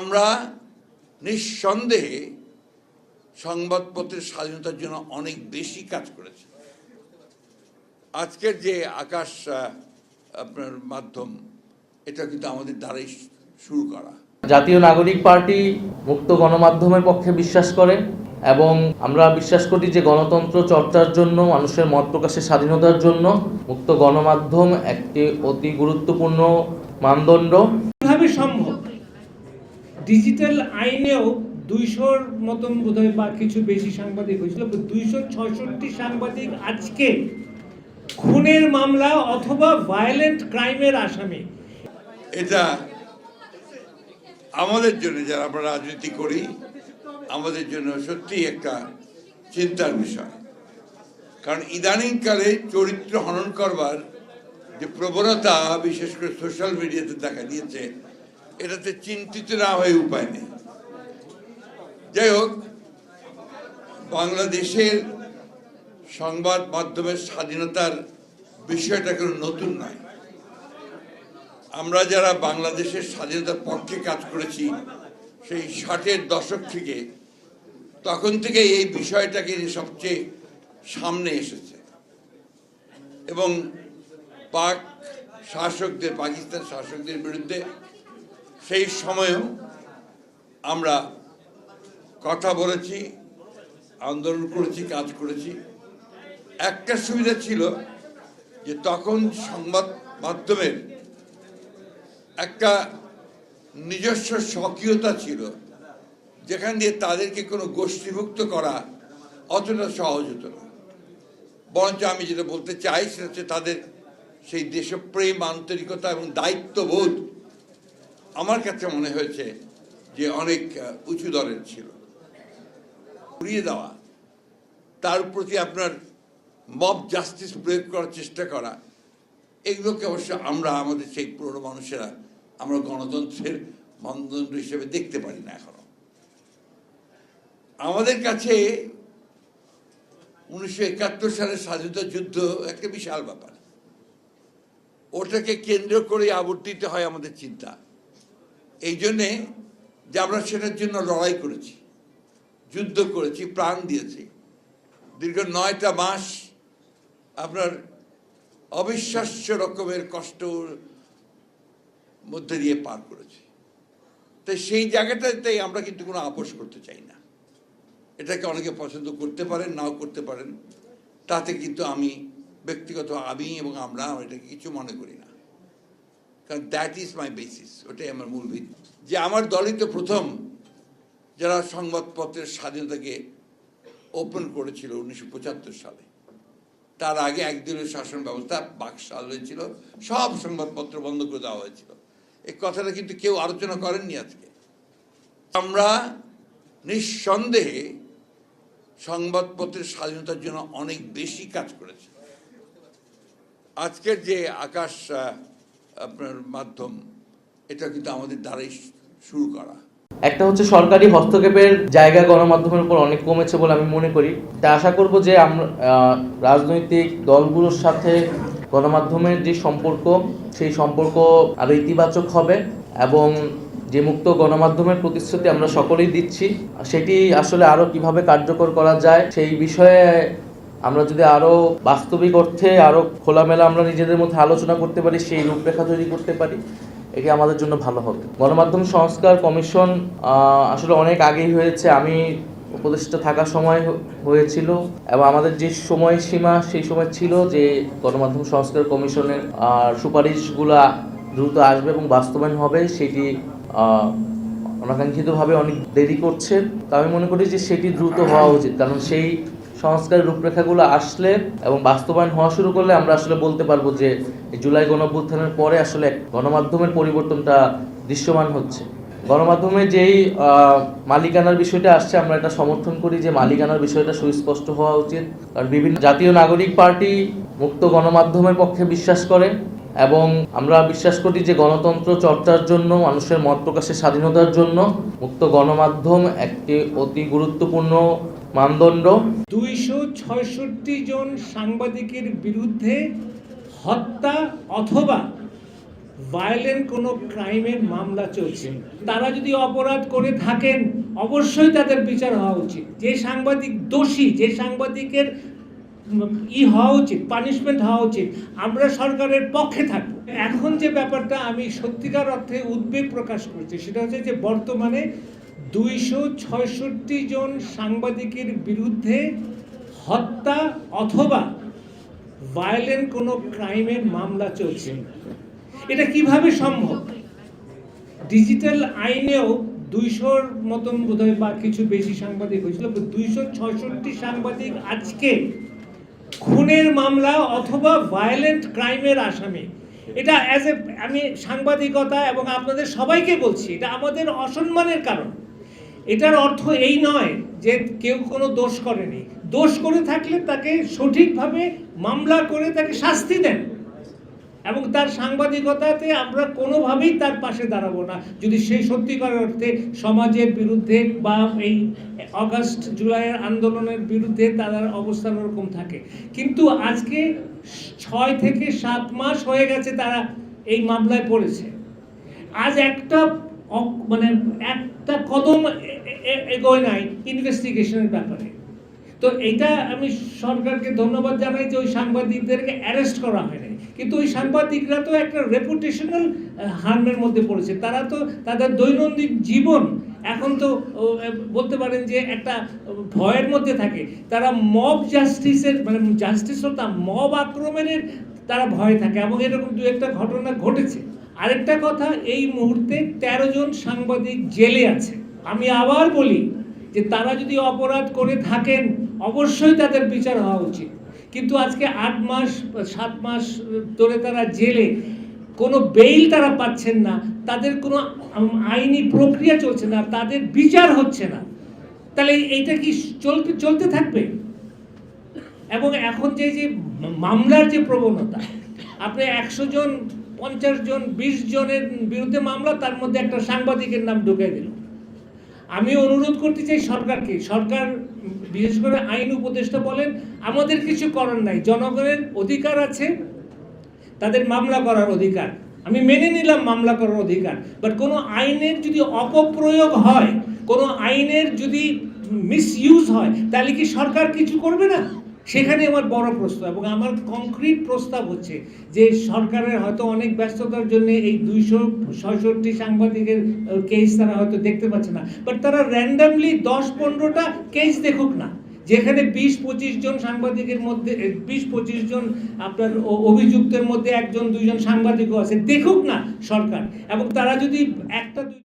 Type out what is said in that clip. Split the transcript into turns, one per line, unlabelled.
আমরা নিঃসন্দেহে সংবাদপত্রের স্বাধীনতার জন্য অনেক বেশি কাজ করেছি। আজকের যে আকাশ আপনার মাধ্যম, এটা কিন্তু আমাদের দ্বারাই শুরু করা।
জাতীয় নাগরিক পার্টি মুক্ত গণমাধ্যমের পক্ষে বিশ্বাস করে এবং আমরা বিশ্বাস করি যে গণতন্ত্র চর্চার জন্য, মানুষের মত প্রকাশের স্বাধীনতার জন্য মুক্ত গণমাধ্যম একটি অতি গুরুত্বপূর্ণ মানদণ্ড।
কিভাবে সম্ভব? ডিজিটাল আইনেও 200-র মতন বোধহয় বা কিছু বেশি সাংবাদিক হয়েছিল, 266 সাংবাদিক আজকে খুনের মামলা অথবা ভায়োলেন্ট ক্রাইমের আসামি।
এটা আমাদের জন্য, যারা আমরা রাজনীতি করি, আমাদের জন্য সত্যি একটা চিন্তার বিষয়। কারণ ইদানিংকালে চরিত্র হনন করবার যে প্রবণতা বিশেষ করে সোশ্যাল মিডিয়াতে দেখা দিয়েছে, এটাতে চিন্তিত না হয়ে উপায় নেই। যাই হোক, বাংলাদেশের সংবাদ মাধ্যমের স্বাধীনতার বিষয়টা কোনো নতুন নয়। আমরা যারা বাংলাদেশের স্বাধীনতার পক্ষে কাজ করেছি সেই 60-এর দশক থেকে, তখন থেকে এই বিষয়টাকে সবচেয়ে সামনে এসেছে এবং পাকিস্তান শাসকদের বিরুদ্ধে সেই সময়েও আমরা কথা বলেছি, আন্দোলন করেছি, কাজ করেছি। একটা সুবিধা ছিল যে তখন সংবাদ মাধ্যমের একটা নিজস্ব স্বকীয়তা ছিল, যেখান দিয়ে তাদেরকে কোনো গোষ্ঠীভুক্ত করা অতটা সহজ হতো না। বরঞ্চ আমি যেটা বলতে চাই সেটা হচ্ছে তাদের সেই দেশপ্রেম, আন্তরিকতা এবং দায়িত্ববোধ আমার কাছে মনে হয়েছে যে অনেক উঁচু দরের ছিল। উড়িয়ে দেওয়া, তার প্রতি আপনার মব জাস্টিস প্রয়োগ করার চেষ্টা করা, এগুলোকে অবশ্য আমরা আমাদের সেই পুরনো মানুষেরা আমরা গণতন্ত্রের মানদণ্ড হিসেবে দেখতে পারি না এখনো। আমাদের কাছে 1971 সালের স্বাধীনতা যুদ্ধ একটা বিশাল ব্যাপার। ওটাকে কেন্দ্র করে আবর্তিত হয় আমাদের চিন্তা, এই জন্যে যে আমরা সেটার জন্য লড়াই করেছি, যুদ্ধ করেছি, প্রাণ দিয়েছি। দীর্ঘ 9টা মাস আপনার অবিশ্বাস্য রকমের কষ্টর মধ্যে দিয়ে পার করেছি। তাই সেই জায়গাটাতে আমরা কিন্তু কোনো আপোষ করতে চাই না। এটাকে অনেকে পছন্দ করতে পারেন, নাও করতে পারেন, তাতে কিন্তু আমি এবং আমরা এটাকে কিছু মনে করি না। কারণ দ্যাট ইজ মাই বেসিস, ওটাই আমার মূল ভিত্তি। যে আমার দলই তো প্রথম যারা সংবাদপত্রের স্বাধীনতাকে ওপেন করেছিল 1975 সালে। তার আগে একদিনের শাসন ব্যবস্থা বাকশাল হয়েছিল, সব সংবাদপত্র বন্ধ করে দেওয়া হয়েছিল। এই কথাটা কিন্তু কেউ আলোচনা করেননি আজকে। আমরা নিঃসন্দেহে সংবাদপত্রের স্বাধীনতার জন্য অনেক বেশি কাজ করেছি। আজকের যে আকাশ আপনার মাধ্যম, এটা কিন্তু আমাদের দ্বারাই শুরু করা।
একটা হচ্ছে সরকারি হস্তক্ষেপের জায়গা গণমাধ্যমের উপর অনেক কমেছে বলে আমি মনে করি। তাই আশা করব যে আমরা রাজনৈতিক দলগুলোর সাথে গণমাধ্যমের যে সম্পর্ক, সেই সম্পর্ক আরো ইতিবাচক হবে এবং যে মুক্ত গণমাধ্যমের প্রতিশ্রুতি আমরা সকলেই দিচ্ছি, সেটি আসলে আরো কিভাবে কার্যকর করা যায় সেই বিষয়ে আমরা যদি আরো বাস্তবিক অর্থে আরো খোলামেলা আমরা নিজেদের মধ্যে আলোচনা করতে পারি, সেই রূপরেখা তৈরি করতে পারি, এটি আমাদের জন্য ভালো হবে। গণমাধ্যম সংস্কার কমিশন আসলে অনেক আগেই হয়েছে। আমি উপদেষ্টা থাকার সময় হয়েছিল এবং আমাদের যে সময়সীমা সেই সময় ছিল যে গণমাধ্যম সংস্কার কমিশনের সুপারিশগুলা দ্রুত আসবে এবং বাস্তবায়ন হবে। সেটি অনাকাঙ্ক্ষিতভাবে অনেক দেরি করছে। তা আমি মনে করি যে সেটি দ্রুত হওয়া উচিত, কারণ সেই সংস্কারের রূপরেখাগুলো আসলে এবং বাস্তবায়ন হওয়া শুরু করলে আমরা আসলে বলতে পারবো যে জুলাই গণঅভ্যুত্থানের পরে আসলে গণমাধ্যমের পরিবর্তনটা দৃশ্যমান হচ্ছে। গণমাধ্যমে যেই মালিকানার বিষয়টা আসছে, আমরা এটা সমর্থন করি যে মালিকানার বিষয়টা সুস্পষ্ট হওয়া উচিত। কারণ বিভিন্ন জাতীয় নাগরিক পার্টি মুক্ত গণমাধ্যমের পক্ষে বিশ্বাস করে এবং আমরা বিশ্বাস করি যে গণতন্ত্র চর্চার জন্য, মানুষের মত প্রকাশের স্বাধীনতার জন্য মুক্ত গণমাধ্যম একটি অতি গুরুত্বপূর্ণ মানদণ্ড।
266 জন সাংবাদিকের বিরুদ্ধে হত্যা অথবা ভায়োলেন্ট কোনো ক্রাইমের মামলা চলছে। তারা যদি অপরাধ করে থাকেন অবশ্যই তাদের বিচার হওয়া উচিত। যে সাংবাদিক দোষী, যে সাংবাদিকের হওয়া উচিত, পানিশমেন্ট হওয়া উচিত। আমরা সরকারের পক্ষে থাকবো। এখন যে ব্যাপারটা আমি সত্যিকার অর্থে উদ্বেগ প্রকাশ করছি সেটা হচ্ছে যে বর্তমানে 266 জন সাংবাদিকের বিরুদ্ধে হত্যা অথবা ভায়োলেন্ট কোনো ক্রাইমের মামলা চলছে। এটা কিভাবে সম্ভব? ডিজিটাল আইনেও 200-র মতন বোধহয় বা কিছু বেশি সাংবাদিক হয়েছিল, 266 সাংবাদিক আজকে খুনের মামলা অথবা ভায়োলেন্ট ক্রাইমের আসামি। এটা আমি সাংবাদিকতা এবং আপনাদের সবাইকে বলছি, এটা আমাদের অসম্মানের কারণ। এটার অর্থ এই নয় যে কেউ কোনো দোষ করেনি। দোষ করে থাকলে তাকে সঠিকভাবে মামলা করে তাকে শাস্তি দেন, এবং তার সাংবাদিকতাতে আমরা কোনোভাবেই তার পাশে দাঁড়াবো না যদি সেই সত্যিকার অর্থে সমাজের বিরুদ্ধে বা এই আগস্ট জুলাইয়ের আন্দোলনের বিরুদ্ধে তাদের অবস্থান ওরকম থাকে। কিন্তু আজকে 6 থেকে 7 মাস হয়ে গেছে তারা এই মামলায় পড়েছে। আজ একটা কদম এগোয় নাই ইনভেস্টিগেশনের ব্যাপারে। তো এটা আমি সরকারকে ধন্যবাদ জানাই যে ওই সাংবাদিকদেরকে অ্যারেস্ট করা হয়নি, কিন্তু ওই সাংবাদিকরা তো একটা রেপুটেশনাল হার্মের মধ্যে পড়েছে। তারা তো তাদের দৈনন্দিন জীবন এখন তো বলতে পারেন যে একটা ভয়ের মধ্যে থাকে। তারা মব জাস্টিসের জাস্টিস হতো মব আক্রমণের তারা ভয় থাকে, এবং এরকম দু একটা ঘটনা ঘটেছে। আরেকটা কথা, এই মুহূর্তে 13 জন সাংবাদিক জেলে আছে। আমি আবার বলি যে তারা যদি অপরাধ করে থাকেন অবশ্যই তাদের বিচার হওয়া উচিত। কিন্তু আজকে 8 মাস 7 মাস ধরে তারা জেলে, কোনো বেইল তারা পাচ্ছেন না, তাদের কোনো আইনি প্রক্রিয়া চলছে না, তাদের বিচার হচ্ছে না। তাহলে এইটা কি চলতে থাকবে? এবং এখন যে মামলার যে প্রবণতা, আপনি 100 জন 50 জন 20 জনের বিরুদ্ধে মামলা, তার মধ্যে একটা সাংবাদিকের নাম ঢুকিয়ে দিল। আমি অনুরোধ করতে চাই সরকারকে, সরকার বিশেষ করে আইন উপদেষ্টা বলেন, আমাদের কিছু করার নাই, জনগণের অধিকার আছে তাদের মামলা করার অধিকার, আমি মেনে নিলাম মামলা করার অধিকার, বাট কোনো আইনের যদি অপপ্রয়োগ হয়, কোনো আইনের যদি মিসইউজ হয়, তাহলে কি সরকার কিছু করবে না? সেখানে আমার বড় প্রশ্ন, এবং আমার কংক্রিট প্রস্তাব হচ্ছে যে সরকারের হয়তো অনেক ব্যস্ততার জন্য এই 266 সাংবাদিকের কেস তারা হয়তো দেখতে পাচ্ছে না, বাট তারা র্যান্ডামলি 10-15টা কেস দেখুক না, যেখানে 20-25 জন সাংবাদিকের মধ্যে 20-25 জন আপনার অভিযুক্তের মধ্যে 1-2 জন সাংবাদিকও আছে, দেখুক না সরকার। এবং তারা যদি 1-2